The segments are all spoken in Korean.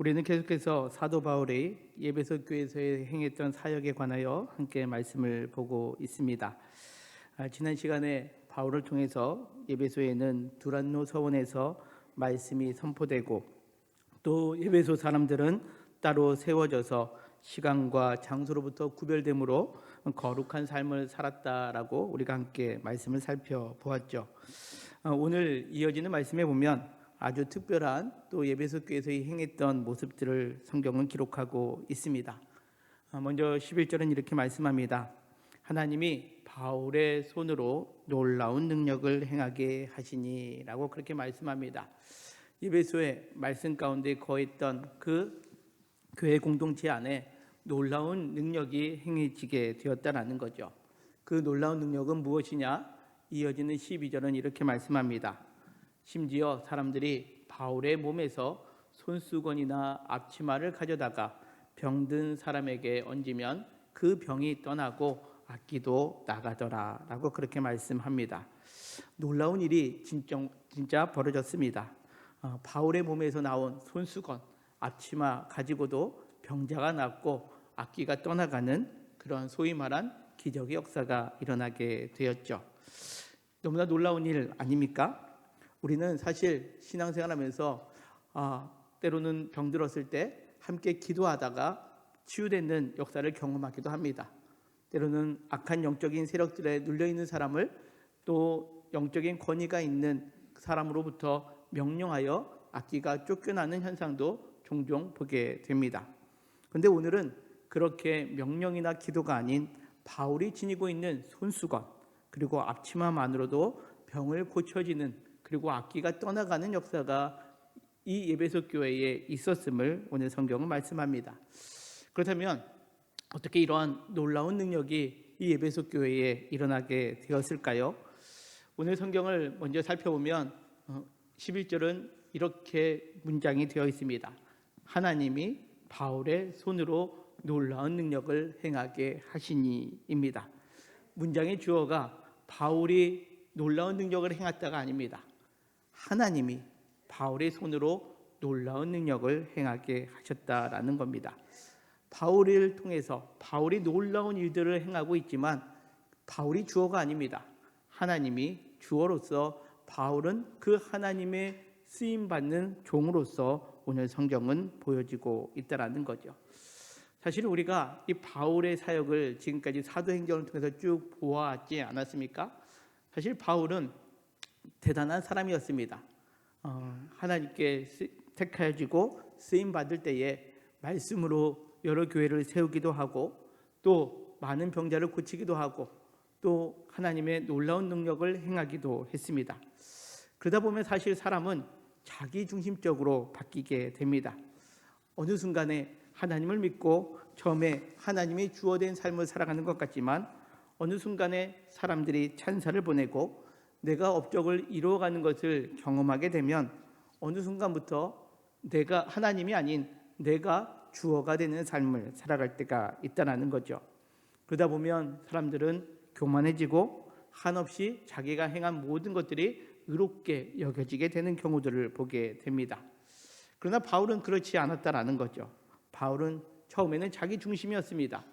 우리는 계속해서 사도 바울이 에베소 교회에서 행했던 사역에 관하여 함께 말씀을 보고 있습니다. 지난 시간에 바울을 통해서 에베소에는 두란노 서원에서 말씀이 선포되고 또 에베소 사람들은 따로 세워져서 시간과 장소로부터 구별됨으로 거룩한 삶을 살았다라고 우리가 함께 말씀을 살펴보았죠. 오늘 이어지는 말씀에 보면 아주 특별한 또 에베소 교회에서 행했던 모습들을 성경은 기록하고 있습니다. 먼저 11절은 이렇게 말씀합니다. 하나님이 바울의 손으로 놀라운 능력을 행하게 하시니 라고 그렇게 말씀합니다. 에베소의 말씀 가운데 거했던 그 교회 공동체 안에 놀라운 능력이 행해지게 되었다라는 거죠. 그 놀라운 능력은 무엇이냐? 이어지는 12절은 이렇게 말씀합니다. 심지어 사람들이 바울의 몸에서 손수건이나 앞치마를 가져다가 병든 사람에게 얹으면 그 병이 떠나고 악기도 나가더라 라고 그렇게 말씀합니다. 놀라운 일이 진짜 벌어졌습니다. 바울의 몸에서 나온 손수건, 앞치마 가지고도 병자가 낫고 악기가 떠나가는 그런 소위 말한 기적의 역사가 일어나게 되었죠. 너무나 놀라운 일 아닙니까? 우리는 사실 신앙생활하면서 때로는 병들었을 때 함께 기도하다가 치유되는 역사를 경험하기도 합니다. 때로는 악한 영적인 세력들에 눌려있는 사람을 또 영적인 권위가 있는 사람으로부터 명령하여 악기가 쫓겨나는 현상도 종종 보게 됩니다. 그런데 오늘은 그렇게 명령이나 기도가 아닌 바울이 지니고 있는 손수건 그리고 앞치마만으로도 병을 고쳐지는 그리고 악기가 떠나가는 역사가 이 에베소 교회에 있었음을 오늘 성경은 말씀합니다. 그렇다면 어떻게 이러한 놀라운 능력이 이 에베소 교회에 일어나게 되었을까요? 오늘 성경을 먼저 살펴보면 11절은 이렇게 문장이 되어 있습니다. 하나님이 바울의 손으로 놀라운 능력을 행하게 하시니입니다. 문장의 주어가 바울이 놀라운 능력을 행했다가 아닙니다. 하나님이 바울의 손으로 놀라운 능력을 행하게 하셨다라는 겁니다. 바울을 통해서 바울이 놀라운 일들을 행하고 있지만 바울이 주어가 아닙니다. 하나님이 주어로서 바울은 그 하나님의 쓰임받는 종으로서 오늘 성경은 보여지고 있다라는 거죠. 사실 우리가 이 바울의 사역을 지금까지 사도행전을 통해서 쭉 보아왔지 않았습니까? 사실 바울은 대단한 사람이었습니다. 하나님께 택하여지고 쓰임받을 때에 말씀으로 여러 교회를 세우기도 하고 또 많은 병자를 고치기도 하고 또 하나님의 놀라운 능력을 행하기도 했습니다. 그러다 보면 사실 사람은 자기중심적으로 바뀌게 됩니다. 어느 순간에 하나님을 믿고 처음에 하나님이 주어된 삶을 살아가는 것 같지만 어느 순간에 사람들이 찬사를 보내고 내가 업적을 이루어가는 것을 경험하게 되면 어느 순간부터 내가 하나님이 아닌 내가 주어가 되는 삶을 살아갈 때가 있다는 거죠. 그러다 보면 사람들은 교만해지고 한없이 자기가 행한 모든 것들이 의롭게 여겨지게 되는 경우들을 보게 됩니다. 그러나 바울은 그렇지 않았다라는 거죠. 바울은 처음에는 자기 중심이었습니다.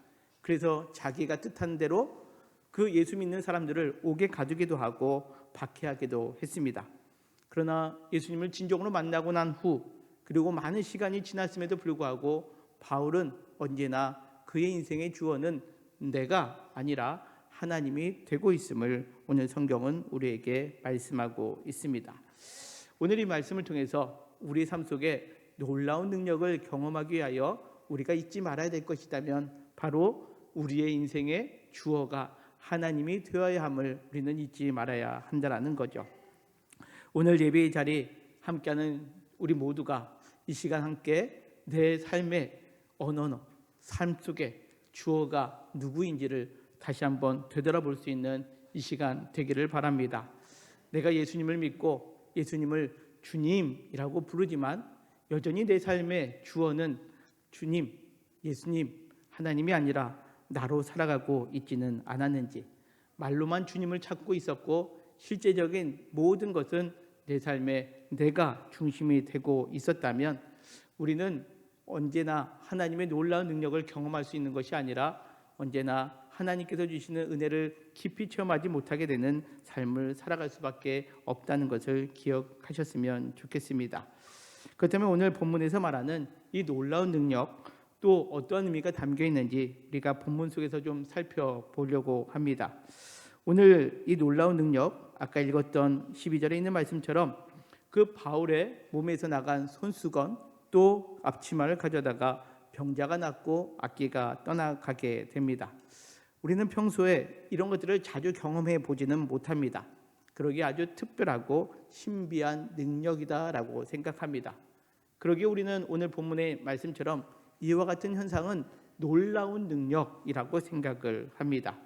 그래서 자기가 뜻하는 대로 그 예수 믿는 사람들을 옥에 가두기도 하고 박해하기도 했습니다. 그러나 예수님을 진정으로 만나고 난 후 그리고 많은 시간이 지났음에도 불구하고 바울은 언제나 그의 인생의 주어는 내가 아니라 하나님이 되고 있음을 오늘 성경은 우리에게 말씀하고 있습니다. 오늘 이 말씀을 통해서 우리 삶 속에 놀라운 능력을 경험하기 위하여 우리가 잊지 말아야 될 것이라면 바로 우리의 인생의 주어가 하나님이 되어야 함을 우리는 잊지 말아야 한다는 거죠. 오늘 예배의 자리 함께하는 우리 모두가 이 시간 함께 내 삶의 언어, 삶 속에 주어가 누구인지를 다시 한번 되돌아볼 수 있는 이 시간 되기를 바랍니다. 내가 예수님을 믿고 예수님을 주님이라고 부르지만 여전히 내 삶의 주어는 주님, 예수님, 하나님이 아니라 나로 살아가고 있지는 않았는지, 말로만 주님을 찾고 있었고 실제적인 모든 것은 내 삶에 내가 중심이 되고 있었다면 우리는 언제나 하나님의 놀라운 능력을 경험할 수 있는 것이 아니라 언제나 하나님께서 주시는 은혜를 깊이 체험하지 못하게 되는 삶을 살아갈 수밖에 없다는 것을 기억하셨으면 좋겠습니다. 그렇다면 오늘 본문에서 말하는 이 놀라운 능력, 또 어떠한 의미가 담겨 있는지 우리가 본문 속에서 좀 살펴보려고 합니다. 오늘 이 놀라운 능력, 아까 읽었던 12절에 있는 말씀처럼 그 바울의 몸에서 나간 손수건 또 앞치마를 가져다가 병자가 낫고 악기가 떠나가게 됩니다. 우리는 평소에 이런 것들을 자주 경험해 보지는 못합니다. 그러기에 아주 특별하고 신비한 능력이다라고 생각합니다. 그러기에 우리는 오늘 본문의 말씀처럼 이와 같은 현상은 놀라운 능력이라고 생각을 합니다.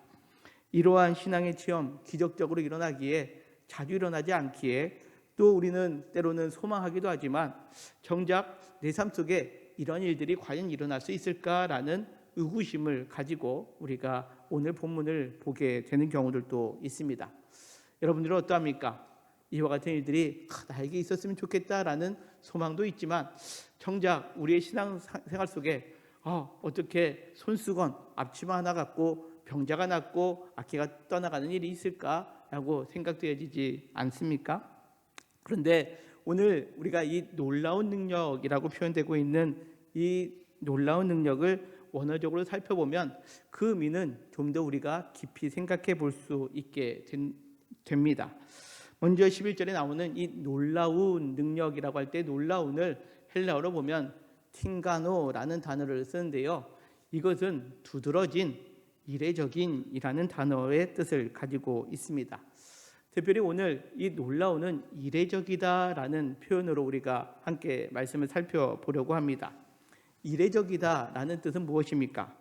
이러한 신앙의 체험, 기적적으로 일어나기에 자주 일어나지 않기에 또 우리는 때로는 소망하기도 하지만 정작 내 삶 속에 이런 일들이 과연 일어날 수 있을까라는 의구심을 가지고 우리가 오늘 본문을 보게 되는 경우들도 있습니다. 여러분들은 어떠합니까? 이와 같은 일들이 나에게 있었으면 좋겠다라는 소망도 있지만 정작 우리의 신앙생활 속에 어떻게 손수건, 앞치마 하나 갖고 병자가 낫고 악기가 떠나가는 일이 있을까라고 생각되어지지 않습니까? 그런데 오늘 우리가 이 놀라운 능력이라고 표현되고 있는 이 놀라운 능력을 원어적으로 살펴보면 그 의미는 좀 더 우리가 깊이 생각해 볼 수 있게 됩니다. 먼저 11절에 나오는 이 놀라운 능력이라고 할 때 놀라운을 헬라어로 보면 틴가노라는 단어를 쓰는데요. 이것은 두드러진, 이례적인이라는 단어의 뜻을 가지고 있습니다. 특별히 오늘 이 놀라운은 이례적이다라는 표현으로 우리가 함께 말씀을 살펴보려고 합니다. 이례적이다라는 뜻은 무엇입니까?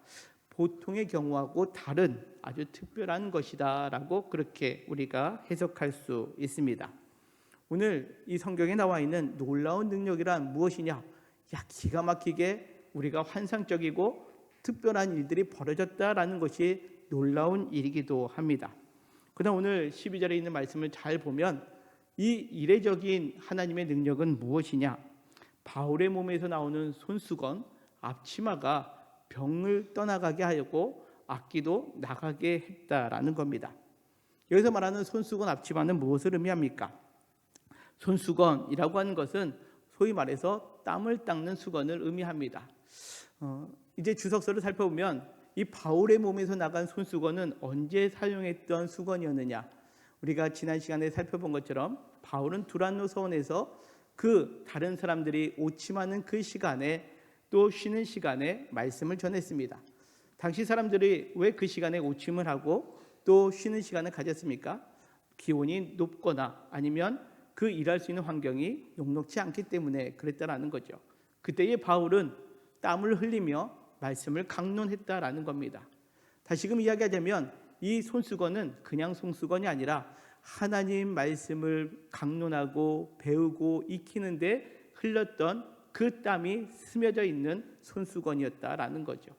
보통의 경우하고 다른 아주 특별한 것이다라고 그렇게 우리가 해석할 수 있습니다. 오늘 이 성경에 나와 있는 놀라운 능력이란 무엇이냐? 기가 막히게 우리가 환상적이고 특별한 일들이 벌어졌다라는 것이 놀라운 일이기도 합니다. 그러나 오늘 12절에 있는 말씀을 잘 보면 이 이례적인 하나님의 능력은 무엇이냐? 바울의 몸에서 나오는 손수건, 앞치마가 병을 떠나가게 하였고 악기도 나가게 했다라는 겁니다. 여기서 말하는 손수건, 앞치마는 무엇을 의미합니까? 손수건이라고 하는 것은 소위 말해서 땀을 닦는 수건을 의미합니다. 이제 주석서를 살펴보면 이 바울의 몸에서 나간 손수건은 언제 사용했던 수건이었느냐? 우리가 지난 시간에 살펴본 것처럼 바울은 두란노 서원에서 그 다른 사람들이 오침하는 그 시간에 또 쉬는 시간에 말씀을 전했습니다. 당시 사람들이 왜 그 시간에 오침을 하고 또 쉬는 시간을 가졌습니까? 기온이 높거나 아니면 그 일할 수 있는 환경이 녹록지 않기 때문에 그랬다라는 거죠. 그때의 바울은 땀을 흘리며 말씀을 강론했다라는 겁니다. 다시금 이야기하자면 이 손수건은 그냥 손수건이 아니라 하나님 말씀을 강론하고 배우고 익히는데 흘렸던 그 땀이 스며져 있는 손수건이었다라는 거죠.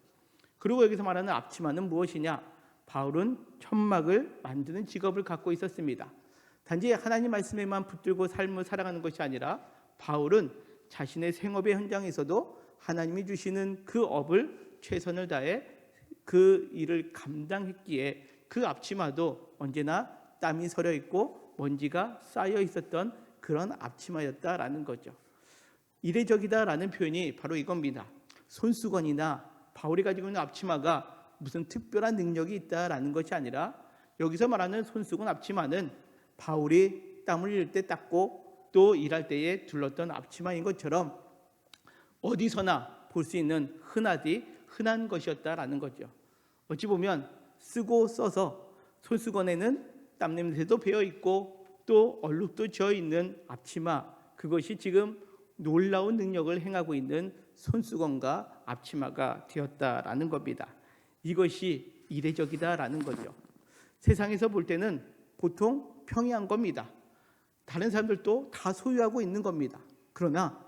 그리고 여기서 말하는 앞치마는 무엇이냐? 바울은 천막을 만드는 직업을 갖고 있었습니다. 단지 하나님 말씀에만 붙들고 삶을 살아가는 것이 아니라 바울은 자신의 생업의 현장에서도 하나님이 주시는 그 업을 최선을 다해 그 일을 감당했기에 그 앞치마도 언제나 땀이 서려 있고 먼지가 쌓여 있었던 그런 앞치마였다라는 거죠. 이례적이다라는 표현이 바로 이겁니다. 손수건이나 바울이 가지고 있는 앞치마가 무슨 특별한 능력이 있다라는 것이 아니라 여기서 말하는 손수건 앞치마는 바울이 땀을 흘릴 때 닦고 또 일할 때에 둘렀던 앞치마인 것처럼 어디서나 볼 수 있는 흔한 것이었다라는 거죠. 어찌 보면 쓰고 써서 손수건에는 땀 냄새도 배어 있고 또 얼룩도 져 있는 앞치마, 그것이 지금 놀라운 능력을 행하고 있는 손수건과 앞치마가 되었다라는 겁니다. 이것이 이례적이다라는 거죠. 세상에서 볼 때는 보통 평이한 겁니다. 다른 사람들도 다 소유하고 있는 겁니다. 그러나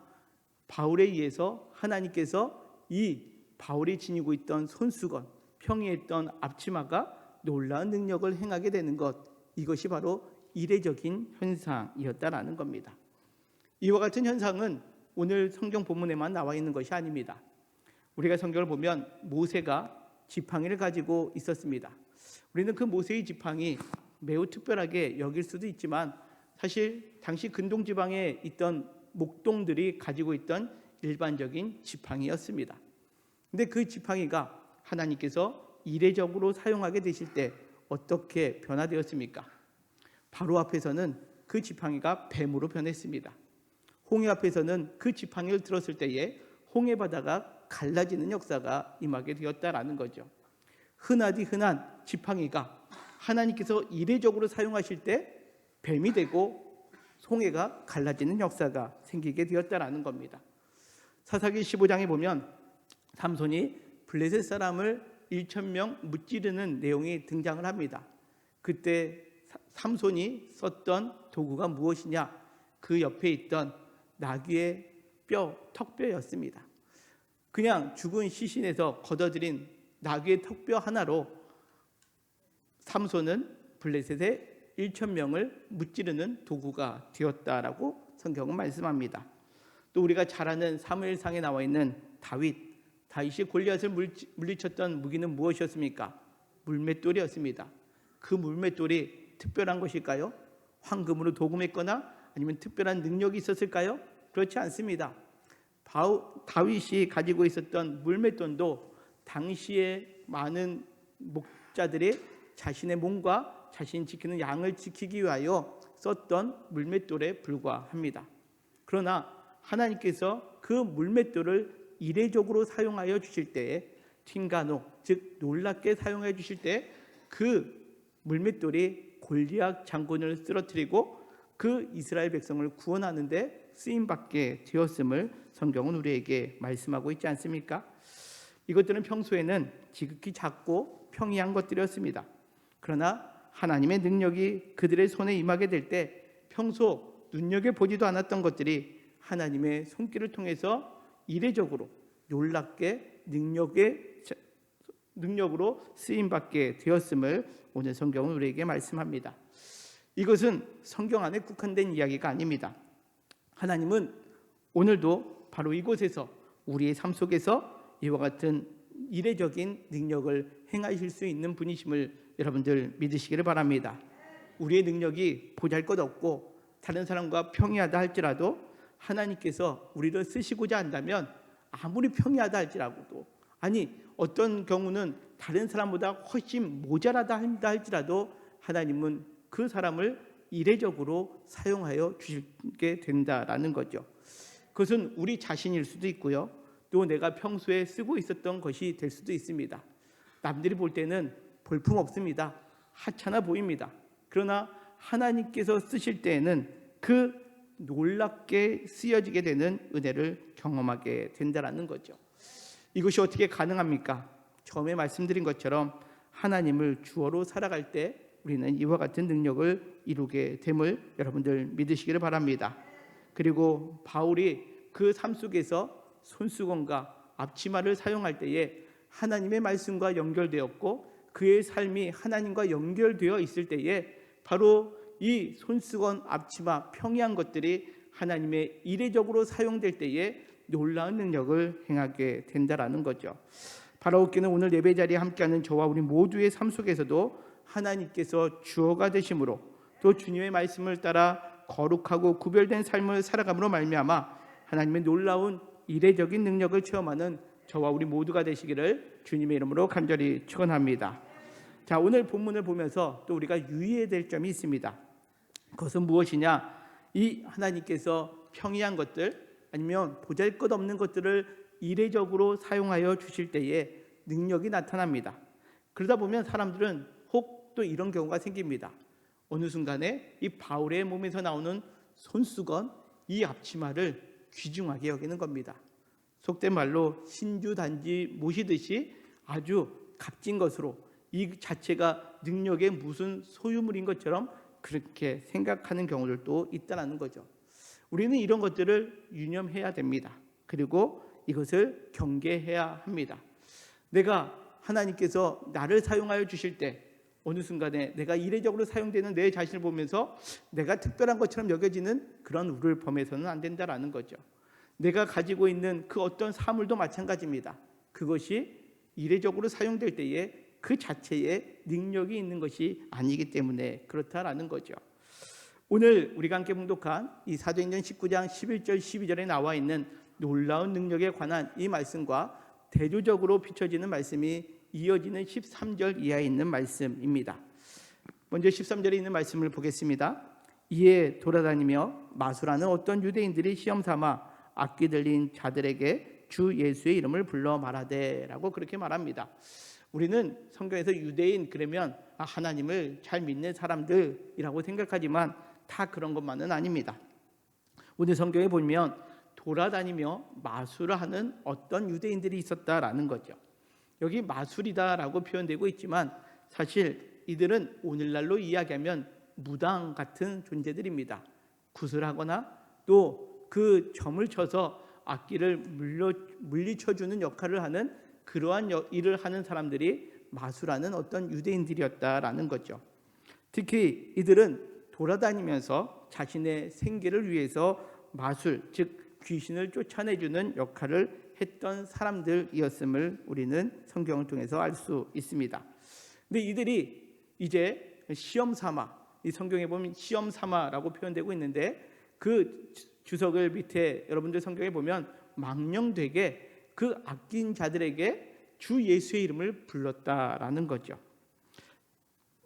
바울에 의해서 하나님께서 이 바울이 지니고 있던 손수건, 평이했던 앞치마가 놀라운 능력을 행하게 되는 것, 이것이 바로 이례적인 현상이었다라는 겁니다. 이와 같은 현상은 오늘 성경 본문에만 나와 있는 것이 아닙니다. 우리가 성경을 보면 모세가 지팡이를 가지고 있었습니다. 우리는 그 모세의 지팡이 매우 특별하게 여길 수도 있지만 사실 당시 근동 지방에 있던 목동들이 가지고 있던 일반적인 지팡이였습니다. 근데 그 지팡이가 하나님께서 이례적으로 사용하게 되실 때 어떻게 변화되었습니까? 바로 앞에서는 그 지팡이가 뱀으로 변했습니다. 홍해 앞에서는 그 지팡이를 들었을 때에 홍해 바다가 갈라지는 역사가 임하게 되었다라는 거죠. 흔하디 흔한 지팡이가 하나님께서 이례적으로 사용하실 때 뱀이 되고 홍해가 갈라지는 역사가 생기게 되었다라는 겁니다. 사사기 15장에 보면 삼손이 블레셋 사람을 1,000명 무찌르는 내용이 등장을 합니다. 그때 삼손이 썼던 도구가 무엇이냐? 그 옆에 있던 나귀의 턱뼈였습니다. 그냥 죽은 시신에서 걷어들인 나귀의 턱뼈 하나로 삼손은 블레셋의 1,000명을 무찌르는 도구가 되었다라고 성경은 말씀합니다. 또 우리가 잘 아는 사무엘상에 나와 있는 다윗이 골리앗을 물리쳤던 무기는 무엇이었습니까? 물맷돌이었습니다. 그 물맷돌이 특별한 것일까요? 황금으로 도금했거나 아니면 특별한 능력이 있었을까요? 그렇지 않습니다. 다윗이 가지고 있었던 물맷돌도 당시에 많은 목자들이 자신의 몸과 자신이 지키는 양을 지키기 위하여 썼던 물맷돌에 불과합니다. 그러나 하나님께서 그 물맷돌을 이례적으로 사용하여 주실 때에 틴가노, 즉 놀랍게 사용해 주실 때 그 물맷돌이 골리앗 장군을 쓰러뜨리고 그 이스라엘 백성을 구원하는 데 쓰임받게 되었음을 성경은 우리에게 말씀하고 있지 않습니까? 이것들은 평소에는 지극히 작고 평이한 것들이었습니다. 그러나 하나님의 능력이 그들의 손에 임하게 될 때 평소 눈여겨보지도 않았던 것들이 하나님의 손길을 통해서 이례적으로 놀랍게 능력으로 쓰임받게 되었음을 오늘 성경은 우리에게 말씀합니다. 이것은 성경 안에 국한된 이야기가 아닙니다. 하나님은 오늘도 바로 이곳에서 우리의 삶 속에서 이와 같은 이례적인 능력을 행하실 수 있는 분이심을 여러분들 믿으시기를 바랍니다. 우리의 능력이 보잘것없고 다른 사람과 평이하다 할지라도 하나님께서 우리를 쓰시고자 한다면 아무리 평이하다 할지라도 어떤 경우는 다른 사람보다 훨씬 모자라다 한다 할지라도 하나님은 그 사람을 이례적으로 사용하여 주시게 된다라는 거죠. 그것은 우리 자신일 수도 있고요. 또 내가 평소에 쓰고 있었던 것이 될 수도 있습니다. 남들이 볼 때는 볼품없습니다. 하찮아 보입니다. 그러나 하나님께서 쓰실 때에는 그 놀랍게 쓰여지게 되는 은혜를 경험하게 된다라는 거죠. 이것이 어떻게 가능합니까? 처음에 말씀드린 것처럼 하나님을 주어로 살아갈 때 우리는 이와 같은 능력을 이루게 됨을 여러분들 믿으시기를 바랍니다. 그리고 바울이 그 삶 속에서 손수건과 앞치마를 사용할 때에 하나님의 말씀과 연결되었고 그의 삶이 하나님과 연결되어 있을 때에 바로 이 손수건, 앞치마, 평이한 것들이 하나님의 이례적으로 사용될 때에 놀라운 능력을 행하게 된다라는 거죠. 바라옵기는 오늘 예배 자리에 함께하는 저와 우리 모두의 삶 속에서도 하나님께서 주어가 되심으로 또 주님의 말씀을 따라 거룩하고 구별된 삶을 살아감으로 말미암아 하나님의 놀라운 이례적인 능력을 체험하는 저와 우리 모두가 되시기를 주님의 이름으로 간절히 축원합니다. 자, 오늘 본문을 보면서 또 우리가 유의해야 될 점이 있습니다. 그것은 무엇이냐? 이 하나님께서 평이한 것들 아니면 보잘것없는 것들을 이례적으로 사용하여 주실 때에 능력이 나타납니다. 그러다 보면 사람들은 혹 또 이런 경우가 생깁니다. 어느 순간에 이 바울의 몸에서 나오는 손수건, 이 앞치마를 귀중하게 여기는 겁니다. 속된 말로 신주단지 모시듯이 아주 값진 것으로 이 자체가 능력의 무슨 소유물인 것처럼 그렇게 생각하는 경우들도 있다는 거죠. 우리는 이런 것들을 유념해야 됩니다. 그리고 이것을 경계해야 합니다. 내가 하나님께서 나를 사용하여 주실 때 어느 순간에 내가 이례적으로 사용되는 내 자신을 보면서 내가 특별한 것처럼 여겨지는 그런 우를 범해서는 안 된다라는 거죠. 내가 가지고 있는 그 어떤 사물도 마찬가지입니다. 그것이 이례적으로 사용될 때에 그 자체에 능력이 있는 것이 아니기 때문에 그렇다라는 거죠. 오늘 우리가 함께 봉독한 이 사도행전 19장 11절 12절에 나와 있는 놀라운 능력에 관한 이 말씀과 대조적으로 비춰지는 말씀이 이어지는 13절 이하에 있는 말씀입니다. 먼저 13절에 있는 말씀을 보겠습니다. 이에 돌아다니며 마술하는 어떤 유대인들이 시험 삼아 악기 들린 자들에게 주 예수의 이름을 불러 말하되 라고 그렇게 말합니다. 우리는 성경에서 유대인 그러면 하나님을 잘 믿는 사람들이라고 생각하지만 다 그런 것만은 아닙니다. 오늘 성경에 보면 돌아다니며 마술을 하는 어떤 유대인들이 있었다라는 거죠. 여기 마술이다라고 표현되고 있지만 사실 이들은 오늘날로 이야기하면 무당 같은 존재들입니다. 구슬하거나 또 그 점을 쳐서 악기를 물리쳐주는 역할을 하는 그러한 일을 하는 사람들이 마술하는 어떤 유대인들이었다라는 거죠. 특히 이들은 돌아다니면서 자신의 생계를 위해서 마술, 즉 귀신을 쫓아내주는 역할을 했던 사람들이었음을 우리는 성경을 통해서 알 수 있습니다. 근데 이들이 이제 시험 삼아, 이 성경에 보면 시험 삼아라고 표현되고 있는데 그 주석을 밑에 여러분들 성경에 보면 망령되게 그 아낀 자들에게 주 예수의 이름을 불렀다라는 거죠.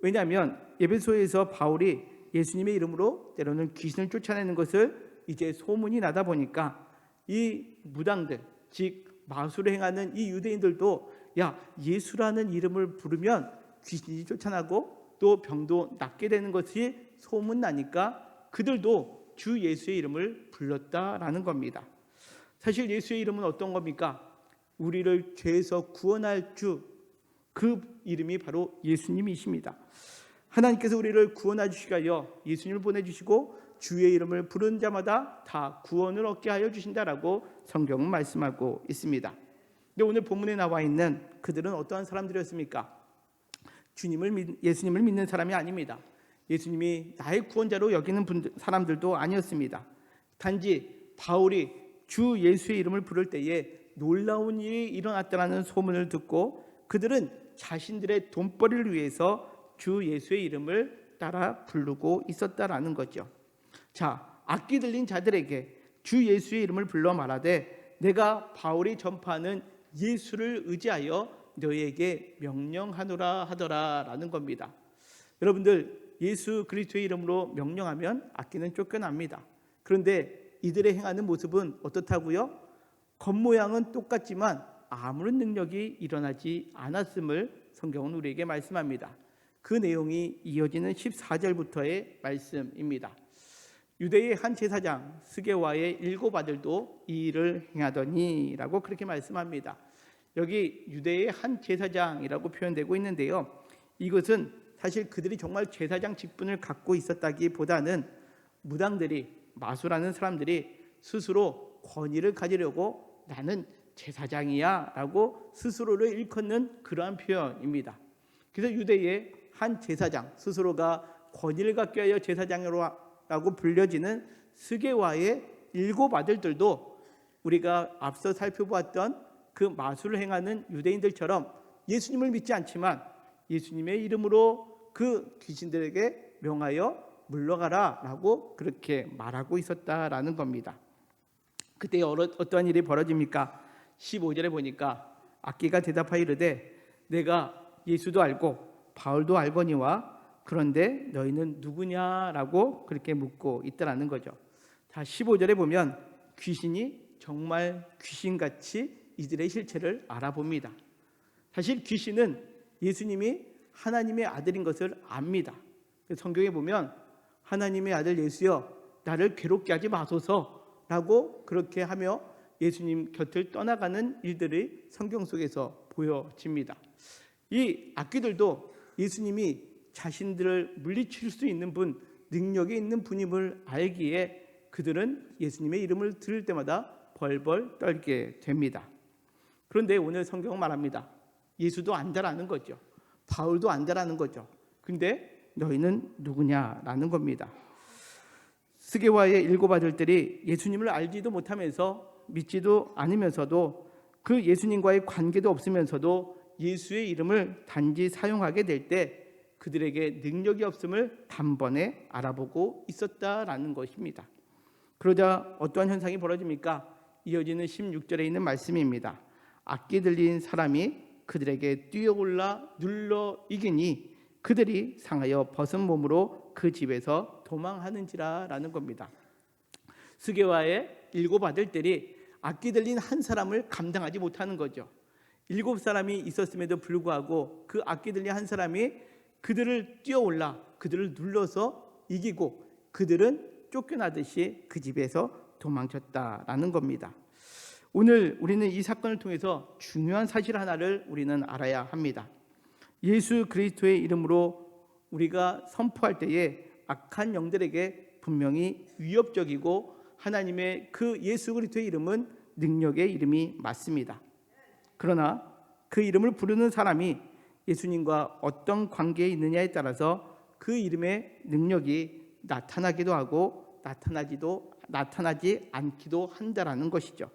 왜냐하면 에베소에서 바울이 예수님의 이름으로 때로는 귀신을 쫓아내는 것을 이제 소문이 나다 보니까 이 무당들, 즉 마술을 행하는 이 유대인들도 야, 예수라는 이름을 부르면 귀신이 쫓아나고 또 병도 낫게 되는 것이 소문나니까 그들도 주 예수의 이름을 불렀다라는 겁니다. 사실 예수의 이름은 어떤 겁니까? 우리를 죄에서 구원할 주, 그 이름이 바로 예수님이십니다. 하나님께서 우리를 구원해 주시기 위하여 예수님을 보내주시고 주의 이름을 부르는 자마다 다 구원을 얻게 하여 주신다라고 성경은 말씀하고 있습니다. 근데 오늘 본문에 나와 있는 그들은 어떠한 사람들이었습니까? 예수님을 믿는 사람이 아닙니다. 예수님이 나의 구원자로 여기는 사람들도 아니었습니다. 단지 바울이 주 예수의 이름을 부를 때에 놀라운 일이 일어났다는 소문을 듣고 그들은 자신들의 돈벌이를 위해서 주 예수의 이름을 따라 부르고 있었다라는 거죠. 자, 악기 들린 자들에게 주 예수의 이름을 불러 말하되 내가 바울이 전파하는 예수를 의지하여 너희에게 명령하노라 하더라라는 겁니다. 여러분들 예수 그리스도의 이름으로 명령하면 악기는 쫓겨납니다. 그런데 이들의 행하는 모습은 어떻다고요? 겉모양은 똑같지만 아무런 능력이 일어나지 않았음을 성경은 우리에게 말씀합니다. 그 내용이 이어지는 14절부터의 말씀입니다. 유대의 한 제사장 스게와의 7 아들도 이 일을 행하더니 라고 그렇게 말씀합니다. 여기 유대의 한 제사장이라고 표현되고 있는데요, 이것은 사실 그들이 정말 제사장 직분을 갖고 있었다기보다는 무당들이, 마술하는 사람들이 스스로 권위를 가지려고 나는 제사장이야 라고 스스로를 일컫는 그러한 표현입니다. 그래서 유대의 한 제사장, 스스로가 권위를 갖게 하여 제사장이라고 불려지는 스게와의 7 아들들도 우리가 앞서 살펴보았던 그 마술을 행하는 유대인들처럼 예수님을 믿지 않지만 예수님의 이름으로 그 귀신들에게 명하여 물러가라 라고 그렇게 말하고 있었다라는 겁니다. 그때 어떠한 일이 벌어집니까? 15절에 보니까 악기가 대답하여 이르되 내가 예수도 알고 바울도 알거니와 그런데 너희는 누구냐라고 그렇게 묻고 있다라는 거죠. 자, 15절에 보면 귀신이 정말 귀신같이 이들의 실체를 알아봅니다. 사실 귀신은 예수님이 하나님의 아들인 것을 압니다. 성경에 보면 하나님의 아들 예수여 나를 괴롭게 하지 마소서라고 그렇게 하며 예수님 곁을 떠나가는 일들이 성경 속에서 보여집니다. 이 악귀들도 예수님이 자신들을 물리칠 수 있는 분, 능력이 있는 분임을 알기에 그들은 예수님의 이름을 들을 때마다 벌벌 떨게 됩니다. 그런데 오늘 성경은 말합니다. 예수도 안다라는 거죠. 바울도 안다라는 거죠. 근데 너희는 누구냐라는 겁니다. 스게와의 7 아들들이 예수님을 알지도 못하면서 믿지도 않으면서도 그 예수님과의 관계도 없으면서도 예수의 이름을 단지 사용하게 될 때 그들에게 능력이 없음을 단번에 알아보고 있었다라는 것입니다. 그러자 어떠한 현상이 벌어집니까? 이어지는 16절에 있는 말씀입니다. 악기 들린 사람이 그들에게 뛰어올라 눌러 이기니 그들이 상하여 벗은 몸으로 그 집에서 도망하는지라 라는 겁니다. 스게와의 7 아들들이 악기 들린 한 사람을 감당하지 못하는 거죠. 7 사람이 있었음에도 불구하고 그 악기 들린 한 사람이 그들을 뛰어올라 그들을 눌러서 이기고 그들은 쫓겨나듯이 그 집에서 도망쳤다라는 겁니다. 오늘 우리는 이 사건을 통해서 중요한 사실 하나를 우리는 알아야 합니다. 예수 그리스도의 이름으로 우리가 선포할 때에 악한 영들에게 분명히 위협적이고 하나님의 그 예수 그리스도의 이름은 능력의 이름이 맞습니다. 그러나 그 이름을 부르는 사람이 예수님과 어떤 관계에 있느냐에 따라서 그 이름의 능력이 나타나기도 하고 나타나지 않기도 한다라는 것이죠.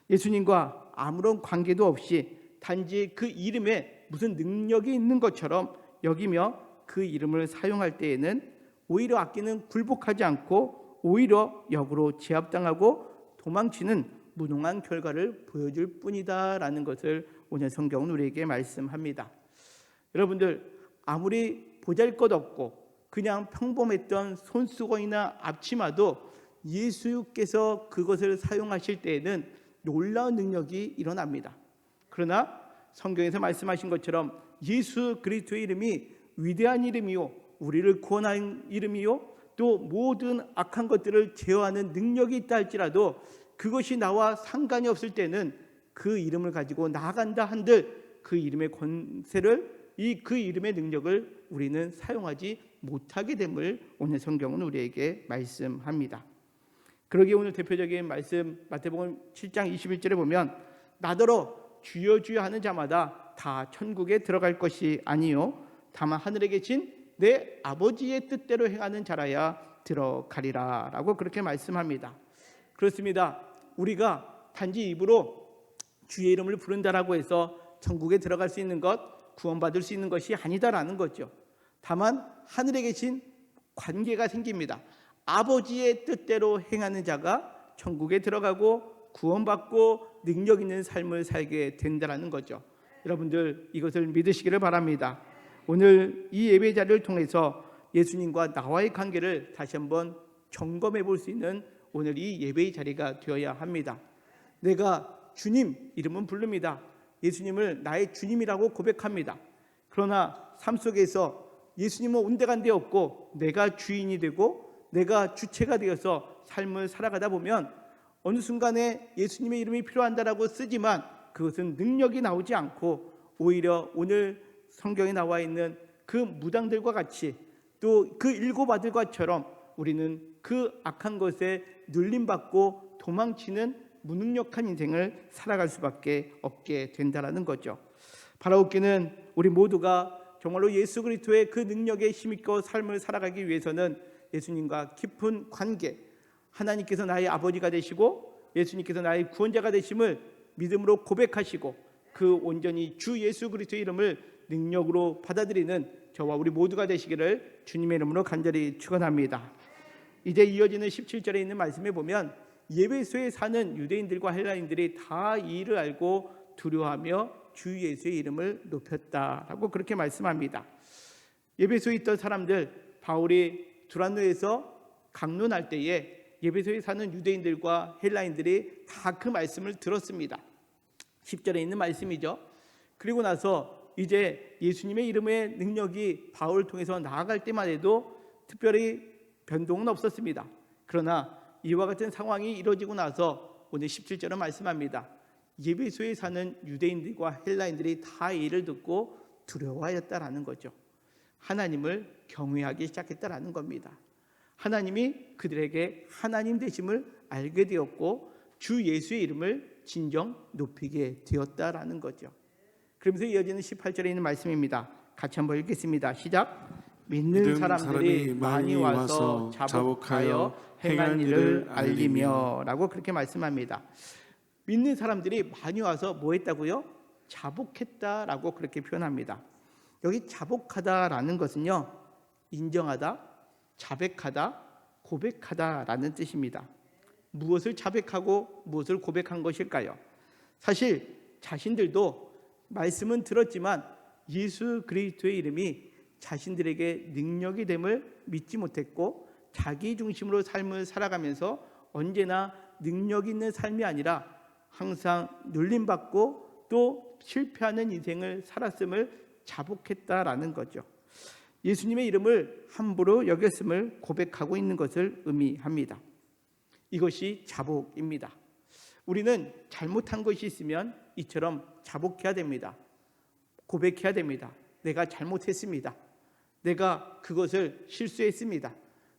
예수님과 아무런 관계도 없이 단지 그 이름에 무슨 능력이 있는 것처럼 여기며 그 이름을 사용할 때에는 오히려 악기는 굴복하지 않고 오히려 역으로 제압당하고 도망치는 무능한 결과를 보여줄 뿐이다라는 것을 오늘 성경은 우리에게 말씀합니다. 여러분들, 아무리 보잘것없고 그냥 평범했던 손수건이나 앞치마도 예수께서 그것을 사용하실 때에는 놀라운 능력이 일어납니다. 그러나 성경에서 말씀하신 것처럼 예수 그리스도의 이름이 위대한 이름이요 우리를 구원하는 이름이요 또 모든 악한 것들을 제어하는 능력이 있다 할지라도 그것이 나와 상관이 없을 때는 그 이름을 가지고 나아간다 한들 그 이름의 권세를 그 이름의 능력을 우리는 사용하지 못하게 됨을 오늘 성경은 우리에게 말씀합니다. 그러기에 오늘 대표적인 말씀 마태복음 7장 21절에 보면 나더러 주여 주여 하는 자마다 다 천국에 들어갈 것이 아니요 다만 하늘에 계신 내 아버지의 뜻대로 행하는 자라야 들어가리라 라고 그렇게 말씀합니다. 그렇습니다. 우리가 단지 입으로 주의 이름을 부른다라고 해서 천국에 들어갈 수 있는 것, 구원받을 수 있는 것이 아니다라는 거죠. 다만 하늘에 계신 관계가 생깁니다. 아버지의 뜻대로 행하는 자가 천국에 들어가고 구원받고 능력 있는 삶을 살게 된다는 거죠. 여러분들 이것을 믿으시기를 바랍니다. 오늘 이 예배 자리를 통해서 예수님과 나와의 관계를 다시 한번 점검해 볼 수 있는 오늘 이 예배의 자리가 되어야 합니다. 내가 주님 이름은 부릅니다. 예수님을 나의 주님이라고 고백합니다. 그러나 삶 속에서 예수님은 온데간데 없고 내가 주인이 되고 내가 주체가 되어서 삶을 살아가다 보면 어느 순간에 예수님의 이름이 필요한다라고 쓰지만 그것은 능력이 나오지 않고 오히려 오늘 성경에 나와 있는 그 무당들과 같이 또 그 7 아들과처럼 우리는 그 악한 것에 눌림받고 도망치는 무능력한 인생을 살아갈 수밖에 없게 된다는 거죠. 바라옵기는 우리 모두가 정말로 예수 그리스도의 그 능력에 힘있고 삶을 살아가기 위해서는 예수님과 깊은 관계, 하나님께서 나의 아버지가 되시고 예수님께서 나의 구원자가 되심을 믿음으로 고백하시고 그 온전히 주 예수 그리스도의 이름을 능력으로 받아들이는 저와 우리 모두가 되시기를 주님의 이름으로 간절히 축원합니다. 이제 이어지는 17절에 있는 말씀에 보면 예배소에 사는 유대인들과 헬라인들이 다 이 일을 알고 두려워하며 주 예수의 이름을 높였다라고 그렇게 말씀합니다. 예배소에 있던 사람들, 바울이 두란노에서 강론할 때에 예배소에 사는 유대인들과 헬라인들이 다 그 말씀을 들었습니다. 10절에 있는 말씀이죠. 그리고 나서 이제 예수님의 이름의 능력이 바울을 통해서 나아갈 때만 해도 특별히 변동은 없었습니다. 그러나 이와 같은 상황이 이루어지고 나서 오늘 17절은 말씀합니다. 예배소에 사는 유대인들과 헬라인들이 다 이 일을 듣고 두려워하였다라는 거죠. 하나님을 경외하기 시작했다라는 겁니다. 하나님이 그들에게 하나님 되심을 알게 되었고 주 예수의 이름을 진정 높이게 되었다라는 거죠. 그러면서 이어지는 18절에 있는 말씀입니다. 같이 한번 읽겠습니다. 시작. 믿는 사람들이 많이 와서 자복하여 행한 일을 알리며 라고 그렇게 말씀합니다. 믿는 사람들이 많이 와서 뭐 했다고요? 자복했다라고 그렇게 표현합니다. 여기 자복하다라는 것은요, 인정하다, 자백하다, 고백하다라는 뜻입니다. 무엇을 자백하고 무엇을 고백한 것일까요? 사실 자신들도 말씀은 들었지만 예수 그리스도의 이름이 자신들에게 능력이 됨을 믿지 못했고, 자기 중심으로 삶을 살아가면서 언제나 능력 있는 삶이 아니라 항상 눌림받고 또 실패하는 인생을 살았음을 자복했다라는 거죠. 예수님의 이름을 함부로 여겼음을 고백하고 있는 것을 의미합니다. 이것이 자복입니다. 우리는 잘못한 것이 있으면 이처럼 자복해야 됩니다. 고백해야 됩니다. 내가 잘못했습니다. 내가 그것을 실수했습니다.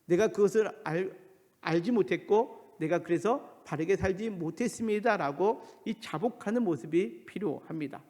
내가 그것을 알지 못했고 내가 그래서 바르게 살지 못했습니다라고 이 자복하는 모습이 필요합니다.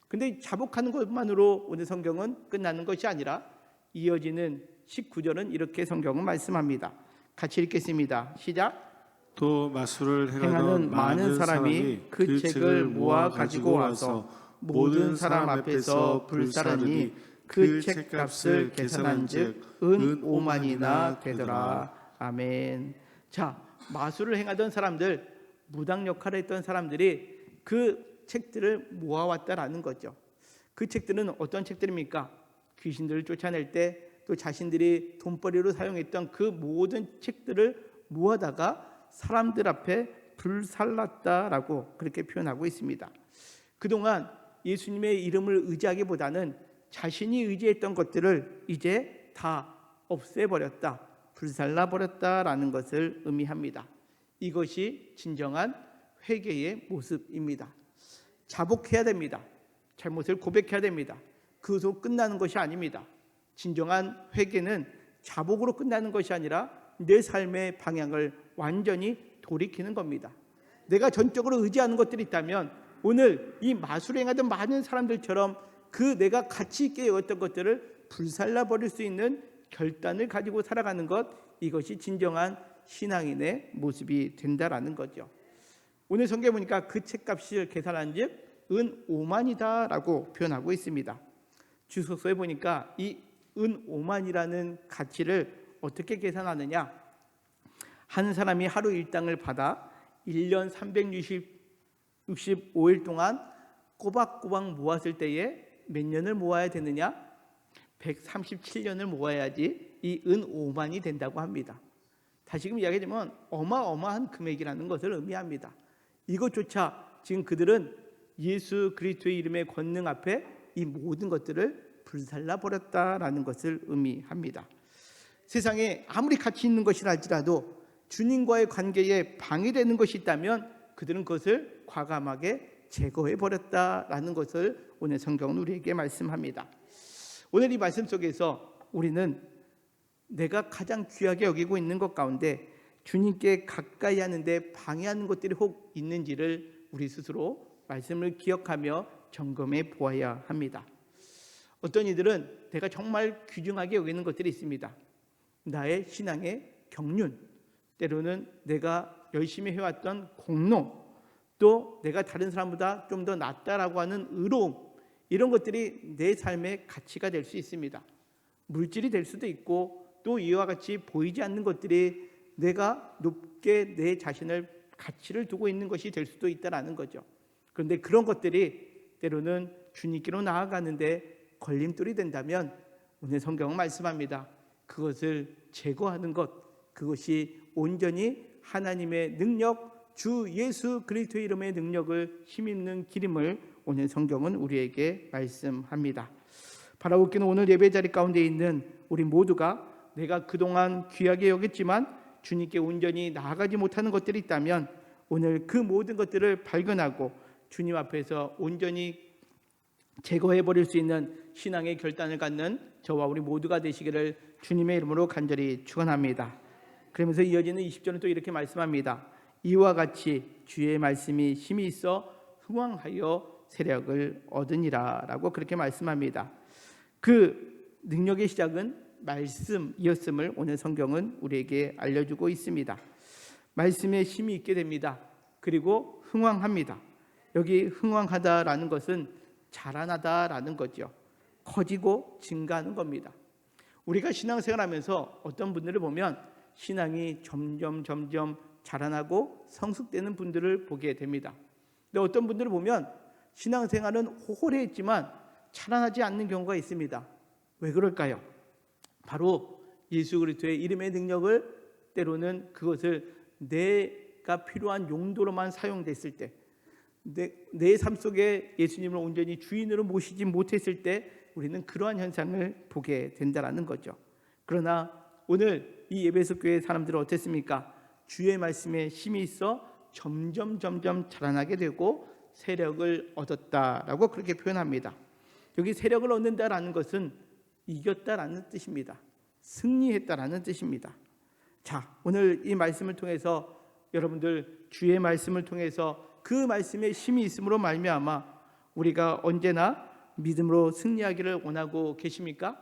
근데 자복하는 것만으로 오늘 성경은 끝나는 것이 아니라 이어지는 19절은 이렇게 성경은 말씀합니다. 같이 읽겠습니다. 시작. 또 마술을 행하는 많은 사람이 그 책을 모아 가지고 와서 모든 사람 앞에서 불사르니 그 책값을 계산한즉 은 5만이나 되더라. 아멘. 자, 마술을 행하던 사람들, 무당 역할을 했던 사람들이 그 책들을 모아왔다라는 거죠. 그 책들은 어떤 책들입니까? 귀신들을 쫓아낼 때 또 자신들이 돈벌이로 사용했던 그 모든 책들을 모아다가 사람들 앞에 불살랐다라고 그렇게 표현하고 있습니다. 그동안 예수님의 이름을 의지하기보다는 자신이 의지했던 것들을 이제 다 없애버렸다, 불살라버렸다라는 것을 의미합니다. 이것이 진정한 회개의 모습입니다. 자복해야 됩니다. 잘못을 고백해야 됩니다. 그것으로 끝나는 것이 아닙니다. 진정한 회개는 자복으로 끝나는 것이 아니라 내 삶의 방향을 완전히 돌이키는 겁니다. 내가 전적으로 의지하는 것들이 있다면 오늘 이 마술행하던 많은 사람들처럼 그 내가 가치 있게 여겼던 것들을 불살라버릴 수 있는 결단을 가지고 살아가는 것, 이것이 진정한 신앙인의 모습이 된다라는 거죠. 오늘 성경에 보니까 그 책값을 계산한 즉 은 5만이다라고 표현하고 있습니다. 주석서에 보니까 이 은 5만이라는 가치를 어떻게 계산하느냐, 한 사람이 하루 일당을 받아 1년 365일 동안 꼬박꼬박 모았을 때에 몇 년을 모아야 되느냐? 137년을 모아야지 이 은 5만이 된다고 합니다. 다시금 이야기하자면 어마어마한 금액이라는 것을 의미합니다. 이것조차 지금 그들은 예수 그리스도의 이름의 권능 앞에 이 모든 것들을 불살라 버렸다라는 것을 의미합니다. 세상에 아무리 가치 있는 것이라 할지라도 주님과의 관계에 방해되는 것이 있다면 그들은 그것을 과감하게 제거해 버렸다라는 것을 오늘 성경은 우리에게 말씀합니다. 오늘 이 말씀 속에서 우리는 내가 가장 귀하게 여기고 있는 것 가운데 주님께 가까이 하는데 방해하는 것들이 혹 있는지를 우리 스스로 말씀을 기억하며 점검해 보아야 합니다. 어떤 이들은 내가 정말 귀중하게 여기는 것들이 있습니다. 나의 신앙의 경륜, 때로는 내가 열심히 해왔던 공로, 또 내가 다른 사람보다 좀 더 낫다라고 하는 의로움, 이런 것들이 내 삶의 가치가 될 수 있습니다. 물질이 될 수도 있고 또 이와 같이 보이지 않는 것들이 내가 높게 내 자신을 가치를 두고 있는 것이 될 수도 있다라는 거죠. 그런데 그런 것들이 때로는 주님께로 나아가는데 걸림돌이 된다면 오늘 성경은 말씀합니다. 그것을 제거하는 것, 그것이 온전히 하나님의 능력, 주 예수 그리스도의 이름의 능력을 힘입는 길임을 오늘 성경은 우리에게 말씀합니다. 바라옵기는 오늘 예배 자리 가운데 있는 우리 모두가 내가 그동안 귀하게 여겼지만 주님께 온전히 나아가지 못하는 것들이 있다면 오늘 그 모든 것들을 발견하고 주님 앞에서 온전히 제거해버릴 수 있는 신앙의 결단을 갖는 저와 우리 모두가 되시기를 주님의 이름으로 간절히 축원합니다. 그러면서 이어지는 20절은 또 이렇게 말씀합니다. 이와 같이 주의 말씀이 힘이 있어 흥왕하여 세력을 얻으니라 라고 그렇게 말씀합니다. 그 능력의 시작은 말씀이었음을 오늘 성경은 우리에게 알려주고 있습니다. 말씀에 힘이 있게 됩니다. 그리고 흥왕합니다. 여기 흥왕하다라는 것은 자라나다라는 거죠. 커지고 증가하는 겁니다. 우리가 신앙생활하면서 어떤 분들을 보면 신앙이 점점 자라나고 성숙되는 분들을 보게 됩니다. 근데 어떤 분들을 보면 신앙생활은 호홀했지만 자라나지 않는 경우가 있습니다. 왜 그럴까요? 바로 예수 그리스도의 이름의 능력을 때로는 그것을 내가 필요한 용도로만 사용됐을 때, 내 삶 속에 예수님을 온전히 주인으로 모시지 못했을 때 우리는 그러한 현상을 보게 된다는 거죠. 그러나 오늘 이 에베소 교회 사람들은 어땠습니까? 주의 말씀에 힘이 있어 점점 자라나게 되고 세력을 얻었다라고 그렇게 표현합니다. 여기 세력을 얻는다라는 것은 이겼다라는 뜻입니다. 승리했다라는 뜻입니다. 자, 오늘 이 말씀을 통해서 여러분들 주의 말씀을 통해서 그 말씀에 힘이 있음으로 말미암아 우리가 언제나 믿음으로 승리하기를 원하고 계십니까?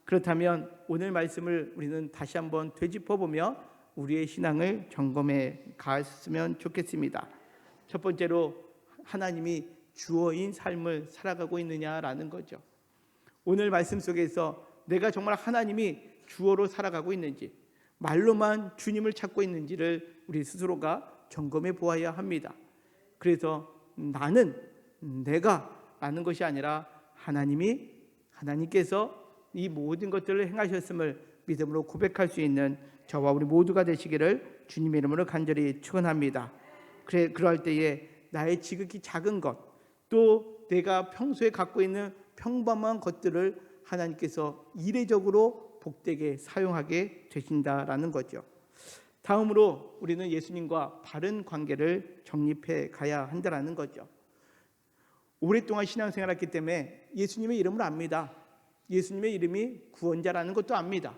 그렇다면 오늘 말씀을 우리는 다시 한번 되짚어보며 우리의 신앙을 점검해 갔으면 좋겠습니다. 첫 번째로 하나님이 주어인 삶을 살아가고 있느냐라는 거죠. 오늘 말씀 속에서 내가 정말 하나님이 주어로 살아가고 있는지, 말로만 주님을 찾고 있는지를 우리 스스로가 점검해 보아야 합니다. 그래서 나는 내가 라는 것이 아니라 하나님께서 이 모든 것들을 행하셨음을 믿음으로 고백할 수 있는 저와 우리 모두가 되시기를 주님의 이름으로 간절히 축원합니다. 그럴 때에 나의 지극히 작은 것, 또 내가 평소에 갖고 있는 평범한 것들을 하나님께서 이례적으로 복되게 사용하게 되신다라는 거죠. 다음으로 우리는 예수님과 바른 관계를 정립해 가야 한다라는 거죠. 오랫동안 신앙생활했기 때문에 예수님의 이름을 압니다. 예수님의 이름이 구원자라는 것도 압니다.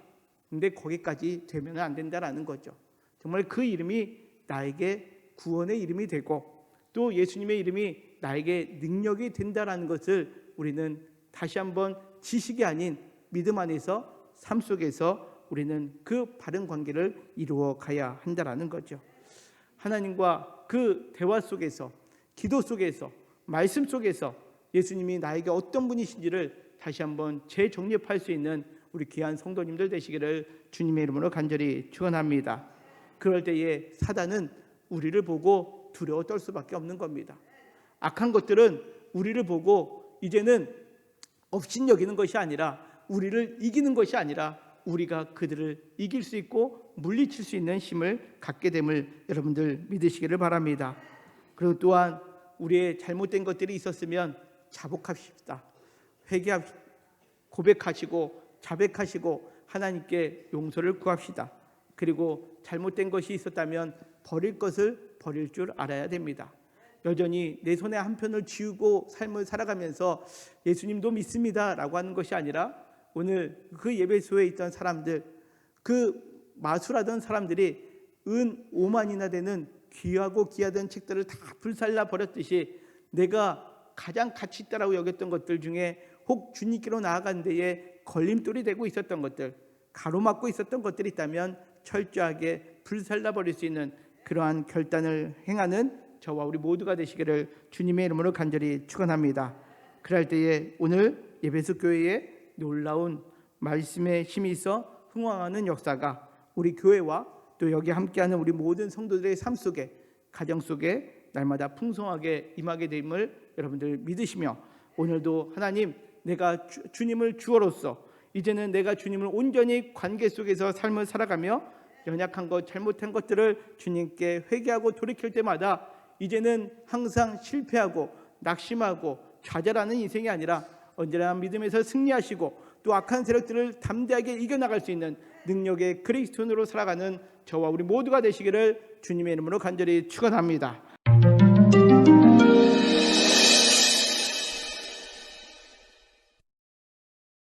근데 거기까지 되면 안 된다라는 거죠. 정말 그 이름이 나에게 구원의 이름이 되고 또 예수님의 이름이 나에게 능력이 된다라는 것을 우리는 다시 한번 지식이 아닌 믿음 안에서 삶 속에서 우리는 그 바른 관계를 이루어 가야 한다라는 거죠. 하나님과 그 대화 속에서, 기도 속에서, 말씀 속에서 예수님이 나에게 어떤 분이신지를 다시 한번 재정립할 수 있는 우리 귀한 성도님들 되시기를 주님의 이름으로 간절히 축원합니다. 그럴 때에 사단은 우리를 보고 두려워 떨 수밖에 없는 겁니다. 악한 것들은 우리를 보고 이제는 업신여기는 것이 아니라, 우리를 이기는 것이 아니라 우리가 그들을 이길 수 있고 물리칠 수 있는 힘을 갖게 됨을 여러분들 믿으시기를 바랍니다. 그리고 또한 우리의 잘못된 것들이 있었으면 자복합시다. 회개합시다. 고백하시고 자백하시고 하나님께 용서를 구합시다. 그리고 잘못된 것이 있었다면 버릴 것을 버릴 줄 알아야 됩니다. 여전히 내 손에 한 편을 쥐고 삶을 살아가면서 예수님도 믿습니다 라고 하는 것이 아니라, 오늘 그 예배소에 있던 사람들, 그 마술하던 사람들이 은 5만이나 되는 귀하고 귀하던 책들을 다 불살라 버렸듯이 내가 가장 가치 있다라고 여겼던 것들 중에 혹 주님께로 나아간 데에 걸림돌이 되고 있었던 것들, 가로막고 있었던 것들이 있다면 철저하게 불살라 버릴 수 있는 그러한 결단을 행하는 저와 우리 모두가 되시기를 주님의 이름으로 간절히 축원합니다. 그럴 때에 오늘 예배소 교회에 놀라운 말씀의 힘이 있어 흥왕하는 역사가 우리 교회와 또 여기 함께하는 우리 모든 성도들의 삶 속에, 가정 속에 날마다 풍성하게 임하게 됨을 여러분들 믿으시며, 오늘도 하나님, 내가 주님을 주어로서 이제는 내가 주님을 온전히 관계 속에서 삶을 살아가며 연약한 것, 잘못한 것들을 주님께 회개하고 돌이킬 때마다 이제는 항상 실패하고 낙심하고 좌절하는 인생이 아니라 언제나 믿음에서 승리하시고 또 악한 세력들을 담대하게 이겨나갈 수 있는 능력의 그리스도인으로 살아가는 저와 우리 모두가 되시기를 주님의 이름으로 간절히 축원합니다.